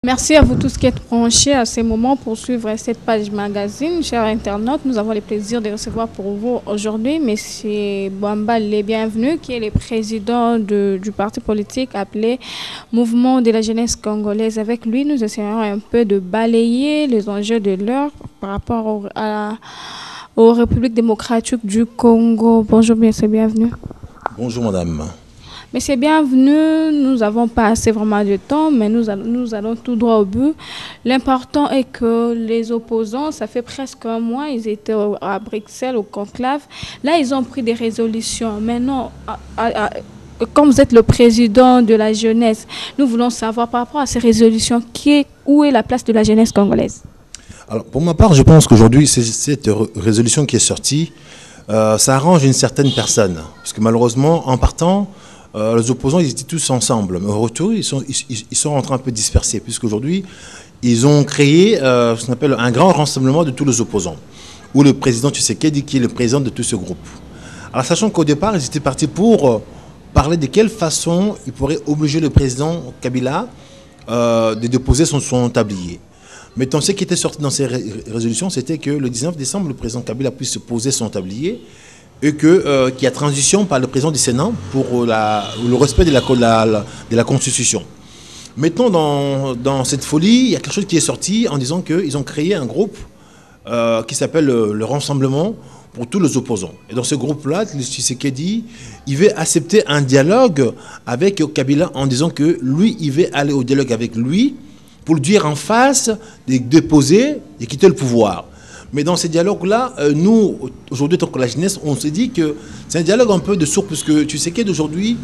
Merci à vous tous qui êtes branchés à ces moments pour suivre cette page magazine. Chers internautes, nous avons le plaisir de recevoir pour vous aujourd'hui M. Bouamba Les Bienvenus, qui est le président du parti politique appelé Mouvement de la jeunesse congolaise. Avec lui, nous essayerons un peu de balayer les enjeux de l'heure par rapport aux Républiques démocratiques du Congo. Bonjour, monsieur, bienvenue. Bonjour, madame. Monsieur, bienvenue. Nous n'avons pas assez vraiment de temps, mais nous allons tout droit au but. L'important est que les opposants, ça fait presque un mois, ils étaient à Bruxelles, au conclave. Là, ils ont pris des résolutions. Maintenant, comme vous êtes le président de la jeunesse, nous voulons savoir par rapport à ces résolutions, où est la place de la jeunesse congolaise? Alors, pour ma part, je pense qu'aujourd'hui, cette résolution qui est sortie, ça arrange une certaine personne. Parce que malheureusement, en partant, les opposants, ils étaient tous ensemble. Mais au retour, ils sont en train un peu dispersés, puisqu'aujourd'hui, ils ont créé ce qu'on appelle un grand rassemblement de tous les opposants, où le président Tshisekedi, qui est le président de tout ce groupe. Alors, sachant qu'au départ, ils étaient partis pour parler de quelle façon ils pourraient obliger le président Kabila de déposer son tablier. Mais ce qui était sorti dans ces résolutions, c'était que le 19 décembre, le président Kabila puisse poser son tablier, et qu'il y a transition par le président du Sénat pour le respect de la Constitution. Maintenant, dans cette folie, il y a quelque chose qui est sorti en disant qu'ils ont créé un groupe qui s'appelle le Rassemblement pour tous les opposants. Et dans ce groupe-là, le Tshisekedi, il veut accepter un dialogue avec Kabila en disant que lui, il veut aller au dialogue avec lui pour lui dire en face de déposer et quitter le pouvoir. Mais dans ces dialogues-là, nous, aujourd'hui, tant que la jeunesse, on s'est dit que c'est un dialogue un peu de sourd, parce que tu sais qu'aujourd'hui,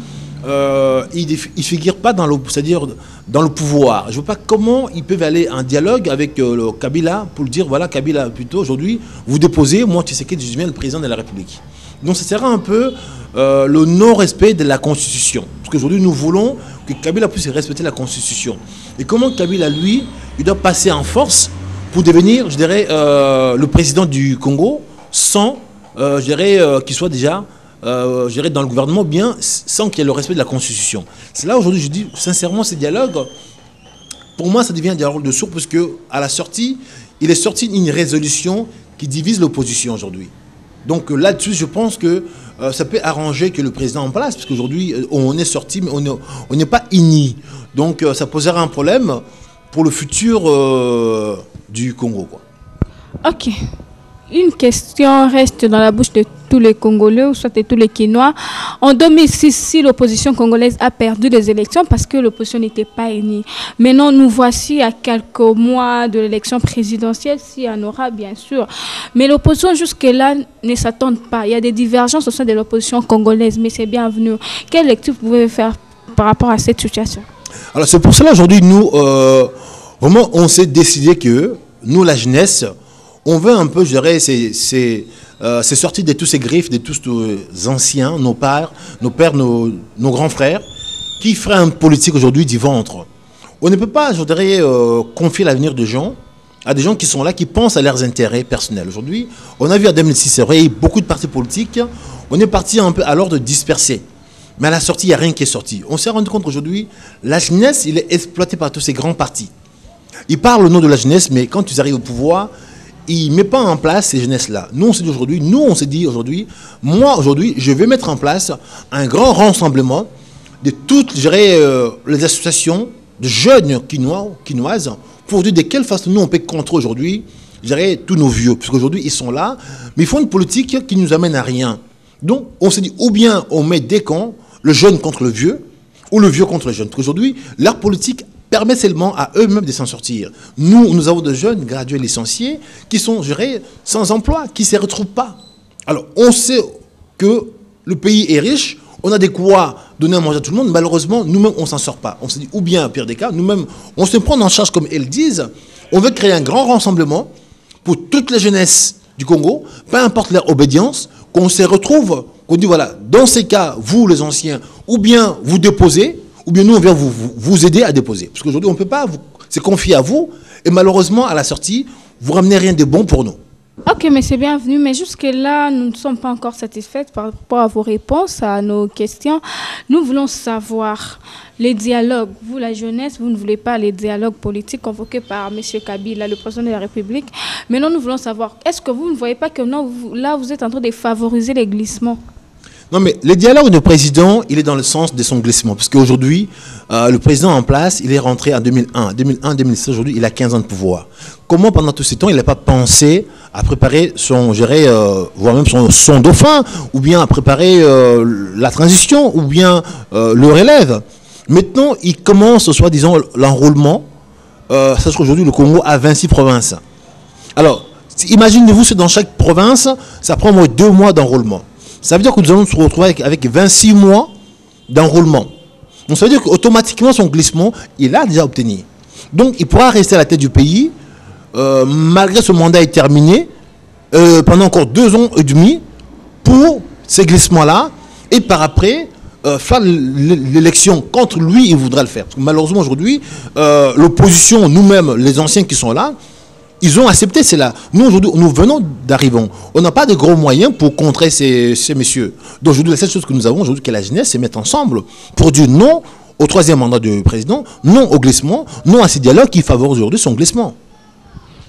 il ne figure pas dans le pouvoir. Je ne vois pas comment ils peuvent aller en dialogue avec le Kabila pour dire, voilà, Kabila, plutôt, aujourd'hui, vous déposez, moi, tu sais que je suis bien le président de la République. Donc, ça sera un peu le non-respect de la Constitution. Parce qu'aujourd'hui, nous voulons que Kabila puisse respecter la Constitution. Et comment Kabila, lui, il doit passer en force pour devenir, je dirais, le président du Congo sans, je dirais, qu'il soit déjà, je dirais, dans le gouvernement, bien, sans qu'il y ait le respect de la Constitution. C'est là, aujourd'hui, je dis, sincèrement, ces dialogues, pour moi, ça devient un dialogue de sourds, parce qu'à la sortie, il est sorti une résolution qui divise l'opposition aujourd'hui. Donc là-dessus, je pense que ça peut arranger que le président en place, parce qu'aujourd'hui, on est sorti, mais on n'est pas unis. Donc ça posera un problème pour le futur du Congo, quoi. Ok. Une question reste dans la bouche de tous les Congolais, ou soit de tous les Quinois. En 2006, si l'opposition congolaise a perdu les élections parce que l'opposition n'était pas unie. Maintenant, nous voici à quelques mois de l'élection présidentielle, s'il y en aura, bien sûr. Mais l'opposition, jusque-là, ne s'attend pas. Il y a des divergences au sein de l'opposition congolaise, mais c'est bienvenu. Quelle lecture vous pouvez faire par rapport à cette situation? Alors, c'est pour cela, aujourd'hui, nous, vraiment, on s'est décidé que, nous, la jeunesse, on veut un peu, je dirais, c'est sortir de tous ces griffes, de tous les anciens, nos pères, nos grands frères, qui feraient une politique aujourd'hui du ventre. On ne peut pas, je dirais, confier l'avenir de gens à des gens qui sont là, qui pensent à leurs intérêts personnels. Aujourd'hui, on a vu en 2006, c'est vrai, beaucoup de partis politiques, on est parti un peu à l'ordre dispersé. Mais à la sortie, il n'y a rien qui est sorti. On s'est rendu compte qu'aujourd'hui, la jeunesse, il est exploité par tous ces grands partis. Ils parlent au nom de la jeunesse, mais quand ils arrivent au pouvoir, il ne met pas en place ces jeunesses-là. Nous, on s'est dit aujourd'hui, moi, aujourd'hui, je vais mettre en place un grand rassemblement de toutes, je dirais, les associations de jeunes quinoises pour dire de quelle façon nous, on peut contrôler aujourd'hui, je dirais, tous nos vieux. Parce qu'aujourd'hui, ils sont là, mais ils font une politique qui ne nous amène à rien. Donc, on s'est dit, ou bien on met des camps, le jeune contre le vieux, ou le vieux contre le jeune. Parce qu'aujourd'hui, leur politique permet seulement à eux-mêmes de s'en sortir. Nous avons de jeunes gradués licenciés qui sont, je dirais, sans emploi, qui ne se retrouvent pas. Alors, on sait que le pays est riche, on a des quoi donner à manger à tout le monde, malheureusement, nous-mêmes, on ne s'en sort pas. On se dit, ou bien, pire des cas, nous-mêmes, on se prend en charge, comme elles disent, on veut créer un grand rassemblement pour toute la jeunesse du Congo, peu importe leur obédience, qu'on se retrouve, qu'on dit, voilà, dans ces cas, vous, les anciens, ou bien vous déposez, ou bien nous, on vient vous aider à déposer. Parce qu'aujourd'hui, on ne peut pas se confier à vous, et malheureusement, à la sortie, vous ramenez rien de bon pour nous. Ok, mais c'est bienvenu. Mais jusque-là, nous ne sommes pas encore satisfaits par rapport à vos réponses à nos questions. Nous voulons savoir les dialogues. Vous, la jeunesse, vous ne voulez pas les dialogues politiques convoqués par M. Kabila, le président de la République. Mais nous voulons savoir, est-ce que vous ne voyez pas que non, là, vous êtes en train de favoriser les glissements? Non, mais le dialogue du président, il est dans le sens de son glissement. Parce qu'aujourd'hui, le président en place, il est rentré en 2001. 2001-2016, aujourd'hui, il a 15 ans de pouvoir. Comment, pendant tous ces temps, il n'a pas pensé à préparer son, voire même son dauphin, ou bien à préparer la transition, ou bien le relève. Maintenant, il commence, soi-disant, l'enrôlement. Sachant qu'aujourd'hui, le Congo a 26 provinces. Alors, imaginez-vous, c'est dans chaque province, ça prend au moins 2 mois d'enrôlement. Ça veut dire que nous allons se retrouver avec 26 mois d'enrôlement. Donc ça veut dire qu'automatiquement, son glissement, il a déjà obtenu. Donc il pourra rester à la tête du pays, malgré ce mandat est terminé, pendant encore 2 ans et demi, pour ces glissements-là, et par après, faire l'élection contre lui, il voudra le faire. Parce que malheureusement, aujourd'hui, l'opposition, nous-mêmes, les anciens qui sont là, ils ont accepté cela. Nous, aujourd'hui, nous venons d'arriver. On n'a pas de gros moyens pour contrer ces messieurs. Donc, aujourd'hui, la seule chose que nous avons aujourd'hui, que la jeunesse, c'est mettre ensemble pour dire non au 3e mandat du président, non au glissement, non à ces dialogues qui favorisent aujourd'hui son glissement.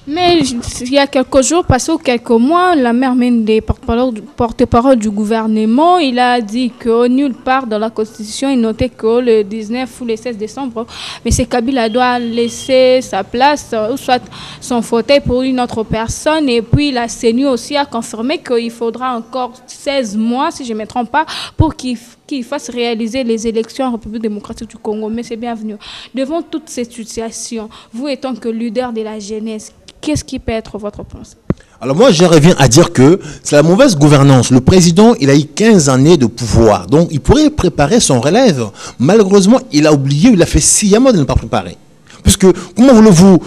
Mais il y a quelques jours, passé ou quelques mois, la maire même des porte-parole du gouvernement, il a dit que nulle part dans la Constitution, il notait que le 19 ou le 16 décembre, M. Kabila doit laisser sa place, ou soit son fauteuil pour une autre personne. Et puis la CENI aussi a confirmé qu'il faudra encore 16 mois, si je ne me trompe pas, pour qu'il fasse réaliser les élections en République démocratique du Congo. Mais c'est bienvenu. Devant toute cette situation, vous étant que leader de la jeunesse, qu'est-ce qui peut être votre pensée? Alors moi, je reviens à dire que c'est la mauvaise gouvernance. Le président, il a eu 15 années de pouvoir. Donc, il pourrait préparer son relève. Malheureusement, il a oublié, il a fait sciemment de ne pas préparer. Puisque, comment voulez-vous,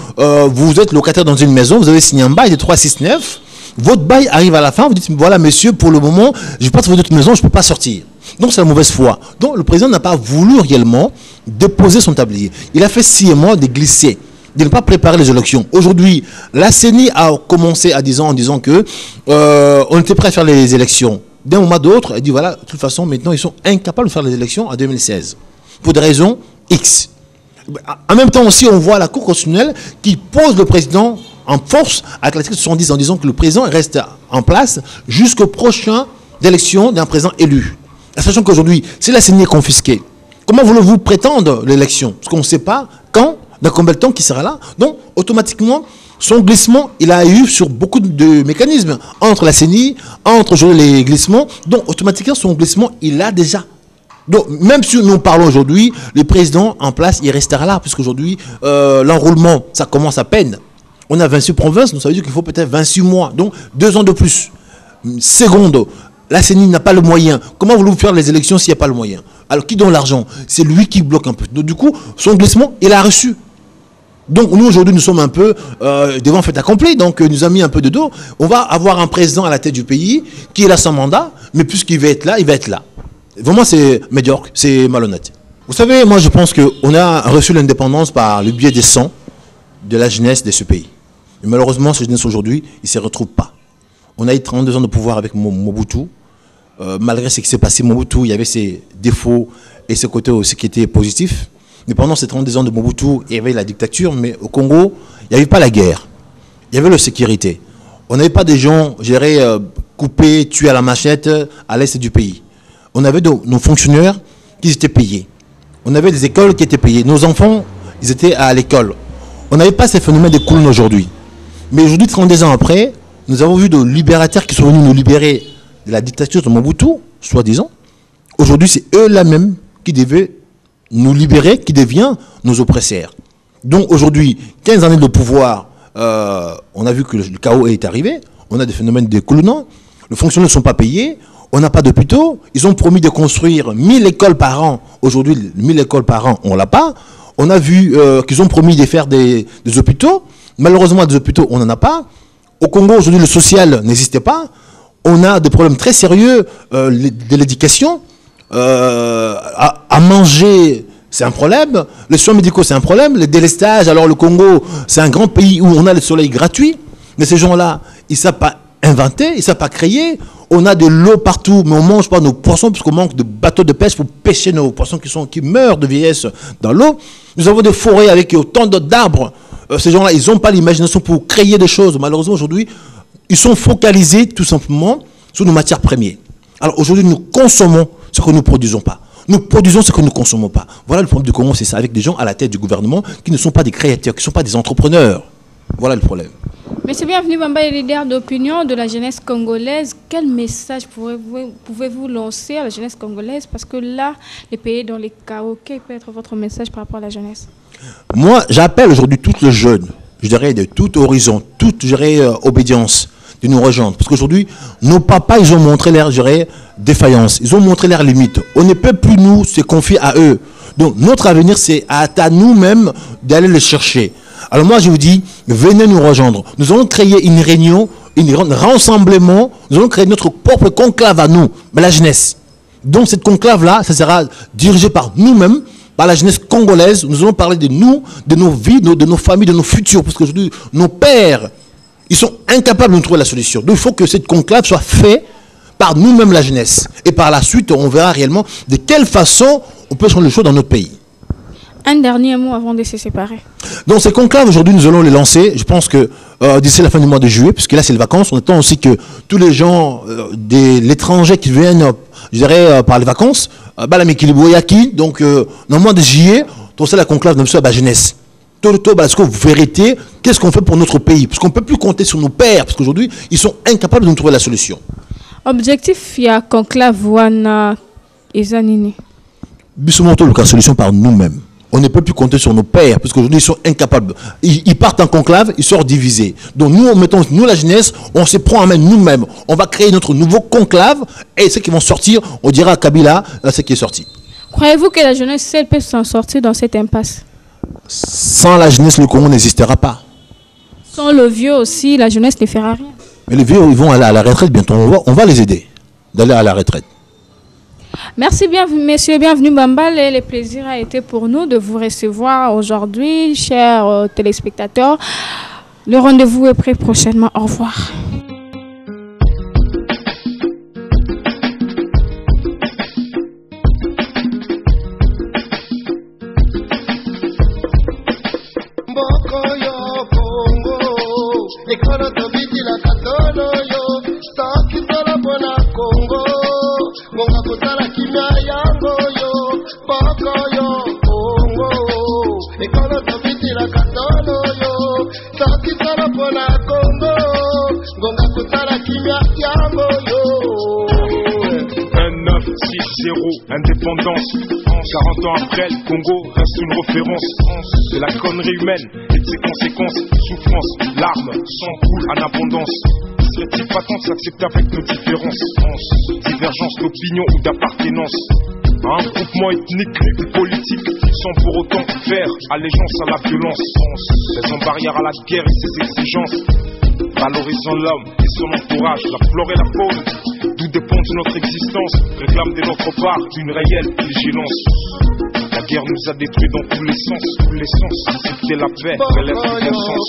vous êtes locataire dans une maison, vous avez signé un bail de 369, votre bail arrive à la fin, vous dites, voilà monsieur, pour le moment, je passe votre maison, je ne peux pas sortir. Donc, c'est la mauvaise foi. Donc, le président n'a pas voulu réellement déposer son tablier. Il a fait sciemment de glisser, de ne pas préparer les élections. Aujourd'hui, la CENI a commencé en disant que on était prêt à faire les élections. D'un moment à l'autre, elle dit voilà, de toute façon, maintenant, ils sont incapables de faire les élections en 2016. Pour des raisons X. En même temps aussi, on voit la Cour constitutionnelle qui pose le président en force avec l'article 70 en disant que le président reste en place jusqu'aux prochaines élections d'un président élu. Sachant qu'aujourd'hui, si la CENI est confisquée, comment voulez-vous prétendre l'élection? Parce qu'on ne sait pas quand, dans combien de temps qui sera là. Donc, automatiquement, son glissement, il a eu sur beaucoup de mécanismes. Entre la CENI, entre les glissements. Donc, automatiquement, son glissement, il a déjà. Donc, même si nous parlons aujourd'hui, le président en place, il restera là. Puisqu'aujourd'hui, l'enrôlement, ça commence à peine. On a 26 provinces, donc ça veut dire qu'il faut peut-être 26 mois. Donc, 2 ans de plus. Seconde, la CENI n'a pas le moyen. Comment voulez-vous faire les élections s'il n'y a pas le moyen? Alors, qui donne l'argent? C'est lui qui bloque un peu. Donc, du coup, son glissement, il a reçu. Donc, nous, aujourd'hui, nous sommes un peu devant fait accompli. Donc, nous a mis un peu de dos. On va avoir un président à la tête du pays qui est là sans mandat, mais puisqu'il va être là, il va être là. Vraiment, c'est médiocre, c'est malhonnête. Vous savez, moi, je pense qu'on a reçu l'indépendance par le biais des sangs de la jeunesse de ce pays. Mais malheureusement, cette jeunesse aujourd'hui, il ne se retrouve pas. On a eu 32 ans de pouvoir avec Mobutu. Malgré ce qui s'est passé, Mobutu, il y avait ses défauts et ses côtés aussi qui étaient positifs. Mais pendant ces 32 ans de Mobutu, il y avait la dictature, mais au Congo, il n'y avait pas la guerre. Il y avait la sécurité. On n'avait pas des gens, coupés, tués à la machette à l'est du pays. On avait nos fonctionnaires qui étaient payés. On avait des écoles qui étaient payées. Nos enfants, ils étaient à l'école. On n'avait pas ces phénomènes de clown aujourd'hui. Mais aujourd'hui, 32 ans après, nous avons vu de libérateurs qui sont venus nous libérer de la dictature de Mobutu, soi-disant. Aujourd'hui, c'est eux-là même qui devaient nous libérer, qui deviennent nos oppresseurs. Donc aujourd'hui, 15 années de pouvoir, on a vu que le chaos est arrivé, on a des phénomènes de clownant, les fonctionnaires ne sont pas payés, on n'a pas d'hôpitaux, ils ont promis de construire 1000 écoles par an, aujourd'hui 1000 écoles par an, on ne l'a pas, on a vu qu'ils ont promis de faire des hôpitaux, malheureusement des hôpitaux, on n'en a pas, au Congo aujourd'hui le social n'existait pas, on a des problèmes très sérieux de l'éducation, à manger, c'est un problème. Les soins médicaux, c'est un problème. Le délestage, alors le Congo, c'est un grand pays où on a le soleil gratuit. Mais ces gens-là, ils ne savent pas inventer, ils ne savent pas créer. On a de l'eau partout, mais on ne mange pas nos poissons parce qu'on manque de bateaux de pêche pour pêcher nos poissons qui meurent de vieillesse dans l'eau. Nous avons des forêts avec autant d'arbres. Ces gens-là, ils n'ont pas l'imagination pour créer des choses. Malheureusement, aujourd'hui, ils sont focalisés tout simplement sur nos matières premières. Alors aujourd'hui, nous consommons ce que nous ne produisons pas. Nous produisons ce que nous ne consommons pas. Voilà le problème du Congo, c'est ça, avec des gens à la tête du gouvernement qui ne sont pas des créateurs, qui ne sont pas des entrepreneurs. Voilà le problème. Monsieur Bienvenu Bamba, leader d'opinion de la jeunesse congolaise, quel message pouvez-vous lancer à la jeunesse congolaise? Parce que là, les pays dans les chaos, quel peut être votre message par rapport à la jeunesse? Moi, j'appelle aujourd'hui tous les jeunes, je dirais de tout horizon, toute obédience, de nous rejoindre. Parce qu'aujourd'hui, nos papas, ils ont montré leur défaillance, ils ont montré leurs limites. On ne peut plus nous se confier à eux. Donc, notre avenir, c'est à nous-mêmes d'aller les chercher. Alors moi, je vous dis, venez nous rejoindre. Nous allons créer une réunion, un rassemblement. Nous allons créer notre propre conclave à nous, la jeunesse. Donc cette conclave-là, ça sera dirigé par nous-mêmes, par la jeunesse congolaise. Nous allons parler de nous, de nos vies, de nos familles, de nos futurs. Parce qu'aujourd'hui, nos pères, ils sont incapables de nous trouver la solution. Donc il faut que cette conclave soit faite par nous-mêmes, la jeunesse. Et par la suite, on verra réellement de quelle façon on peut changer les choses dans notre pays. Un dernier mot avant de se séparer. Donc ces conclaves, aujourd'hui, nous allons les lancer. Je pense que d'ici la fin du mois de juillet, puisque là, c'est les vacances, on attend aussi que tous les gens de l'étranger qui viennent, je dirais, par les vacances, donc dans le mois de juillet, on sait la conclave de la jeunesse. Parce que vérité, qu'est-ce qu'on fait pour notre pays? Parce qu'on ne peut plus compter sur nos pères, parce qu'aujourd'hui, ils sont incapables de nous trouver la solution. Objectif, il y a conclave, wana, ezanini. Bissomoto, la solution par nous-mêmes. On ne peut plus compter sur nos pères, parce qu'aujourd'hui, ils sont incapables. Ils partent en conclave, ils sortent divisés. Donc nous, la jeunesse, on se prend en main nous-mêmes. On va créer notre nouveau conclave, et ceux qui vont sortir, on dira à Kabila, ce qui est sorti. Croyez-vous que la jeunesse seule peut s'en sortir dans cette impasse? Sans la jeunesse, le Congo n'existera pas. Sans le vieux aussi, la jeunesse ne fera rien. Mais les vieux, ils vont aller à la retraite bientôt. On va les aider d'aller à la retraite. Merci bien, messieurs, bienvenue Bamba. Le plaisir a été pour nous de vous recevoir aujourd'hui, chers téléspectateurs. Le rendez-vous est prêt prochainement. Au revoir. Indépendance, 40 ans après, le Congo reste une référence de la connerie humaine et de ses conséquences. Souffrance, larmes, sang coule en abondance. Serait-il pas temps de s'accepter avec nos différences? Divergence d'opinion ou d'appartenance à un groupement ethnique ou politique, sans pour autant faire allégeance à la violence. Faisons barrière à la guerre et ses exigences. Valorisons l'homme et son entourage, la flore et la faune, d'où dépend de notre existence, réclame de notre part une réelle vigilance. La guerre nous a détruits dans tous les sens, accepter la paix, relève du bon sens.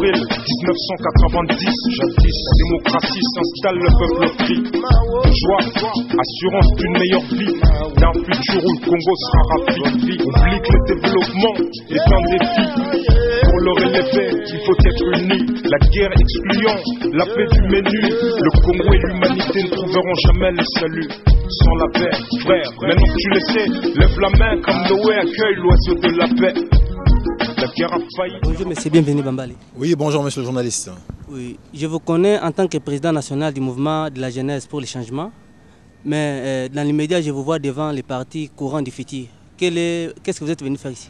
Avril 1990, jadis, la démocratie s'installe, le peuple crie. Joie, assurance d'une meilleure vie, d'un futur où le Congo sera rapide. Oublie que le développement est un défi. Pour le relever, il faut être unis. La guerre excluant, la paix du menu. Le Congo et l'humanité ne trouveront jamais le salut sans la paix, frère. Maintenant que tu le sais, lève la main comme Noé accueille l'oiseau de la paix. La guerre a failli. Bonjour monsieur, bienvenue Bambali. Oui, bonjour monsieur le journaliste. Oui, je vous connais en tant que président national du mouvement de la jeunesse pour le changement, mais dans les médias, je vous vois devant les partis courants du futur. Qu'est-ce que vous êtes venu faire ici?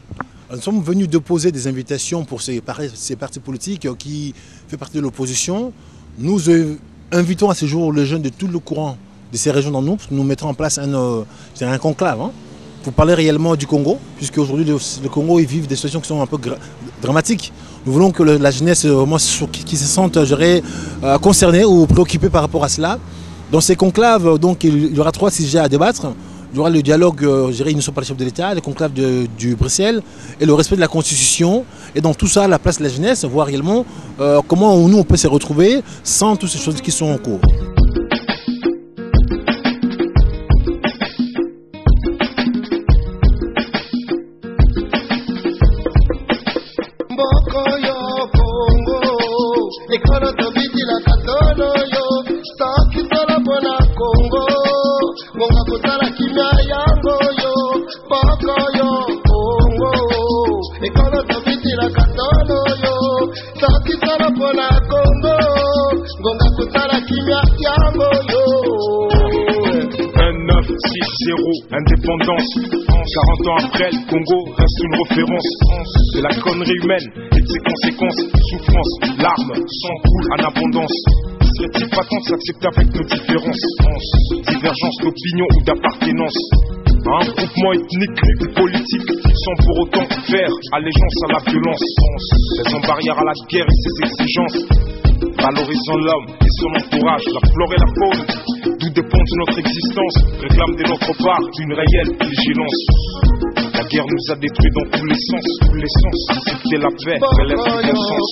Nous sommes venus déposer des invitations pour ces partis politiques qui font partie de l'opposition. Nous invitons à ce jour les jeunes de tout le courant de ces régions dans nous, parce que nous mettrons en place un conclave. Vous parlez réellement du Congo, puisque aujourd'hui le Congo ils vivent des situations qui sont un peu dramatiques. Nous voulons que la jeunesse qui se sente concernée ou préoccupée par rapport à cela. Dans ces conclaves, donc, il y aura 3 sujets à débattre. Il y aura le dialogue, ils ne sont pas les chefs de l'État, le conclave du Bruxelles et le respect de la Constitution. Et dans tout ça, la place de la jeunesse, voir réellement comment nous on peut se retrouver sans toutes ces choses qui sont en cours. Indépendance, 40 ans après, le Congo reste une référence. C'est la connerie humaine et de ses conséquences. Souffrance, larmes, sang coule en abondance. Serait-il pas temps de s'accepter avec nos différences? Divergence d'opinion ou d'appartenance à un groupement ethnique ou politique, sans pour autant faire allégeance à la violence. Faisons barrière à la guerre et ses exigences, valorisant l'homme et son entourage, la flore et la faune, d'où dépend de notre existence, réclame de notre part une réelle vigilance. La guerre nous a détruits dans tous les sens, accepter la paix, relève du bon sens.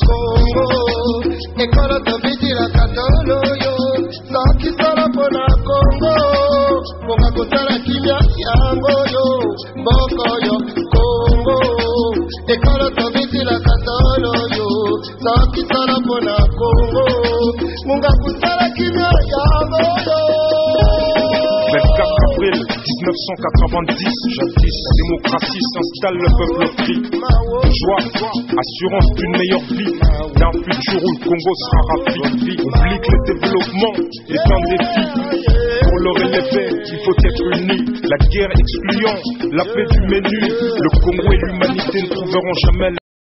Avril 1990, jadis, la démocratie s'installe, le peuple crie. Joie, assurance d'une meilleure vie, d'un futur où le Congo sera rapide. Oublie que le développement est un défi. Pour le relever, il faut être unis. La guerre excluant, la paix du menu. Le Congo et l'humanité ne trouveront jamais